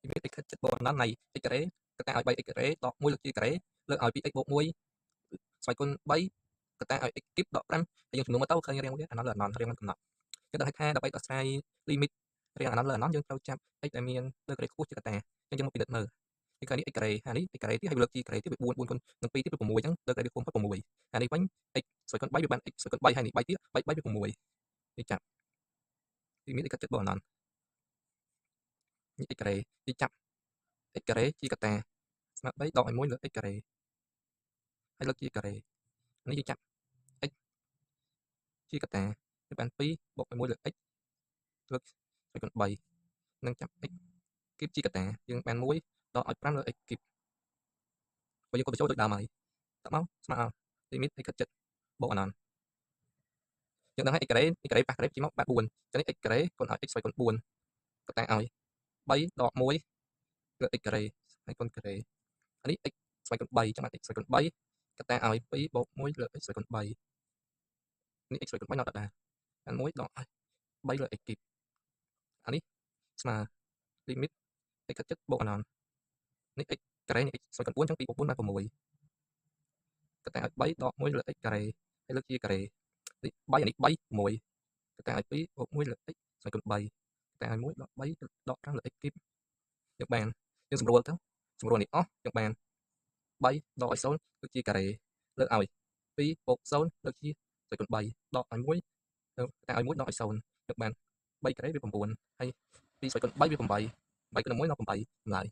ពីមាន x ខិតចិត្តបូកអណ្ដាននៃ x ការ៉េកតាឲ្យ 3x ការ៉េដក1លើកជាការ៉េលើកឲ្យ 2x បូក1ស្វ័យគុណ3កតាឲ្យ x គីបដក5ហើយយើងចំនួនមកទៅឃើញរៀងវាអានលើអណ្ដានរៀងមិនកំណត់យើងដឹងថាដើម្បីដោះស្រាយ limit រៀងអានលើអណ្ដានយើងត្រូវចាប់ x ដែលមានលើការ៉េខ្ពស់ជាកតាអញ្ចឹងយើងមកពិនិត្យមើលពីខាងនេះ x ការ៉េអានេះ x ការ៉េទៀតហើយលើកជាការ៉េទៀតវា4គុណនឹង2ទៀតវា6អញ្ចឹងលើការ៉េវាខ្ពស់6អានេះវិញ x ស្វ័យគុណ3វាបាន x ស្វ័យគុណ3ហើយនេះ3ទៀត3វា6វាចាប់ពីមាន x ខិតចិត្តបូកអណ្ដាននេះ x ការ៉េវាចាប់ x ការ៉េជាកតាស្មើ3ដកឲ្យ1លើ x ការ៉េហើយលើកជាការ៉េនេះយើងចាប់ x ជាកតាវាបាន2បូក1លើ x លើកស្វ័យគុណ3នឹងចាប់ x គីបជាកតាយើងបាន1ដកឲ្យ5លើ x គីបបើយើងកូនបញ្ចូលដូចដើមហើយតមកស្មើលីមីត x ខិតចិត្តបូកអណ្ដានយើងដឹងហើយ x ការ៉េប៉ះការ៉េជាមកបាន4អញ្ចឹង x ការ៉េគុណឲ្យ x ស្វ័យគុណ4កតាឲ្យ3ដក1លើ x ការ៉េហើយគុណការ៉េអានេះ x ស្វ័យគុណ3អញ្ចឹងបាន x ស្វ័យគុណ3កតាឲ្យ2បូក1លើ x ស្វ័យគុណ3នេះ x ស្វ័យគុណ3ដល់ដដែលបាន1ដកឲ្យ3លើ x គីបអានេះស្មើលីមីត x ខិតចិត្តបូកអណ្ដាននេះ x ការ៉េនេះ x ស្វ័យគុណ4អញ្ចឹង2បូក4បាន6កតាឲ្យ3ដក1លើ x ការ៉េហើយលើកជាការ៉េនេះ3អានេះ3 6កតាឲ្យ2បូក1លើ x ស្វ័យគុណ3កតាឲ្យ1ដក3ដក5លើ x គីបយើងបានយើងសម្រួលទៅសម្រួលនេះអស់យើងបាន3ដកឲ្យ0លើកជាការ៉េលើកឲ្យ2បូក0លើកជាស្វ័យគុណ3ដកឲ្យ1ទៅកតាឲ្យ1ដកឲ្យ0យើងបាន3ការ៉េវា9ហើយ2ស្វ័យគុណ3វា8 8គុណ1ដល់8ចម្លើយ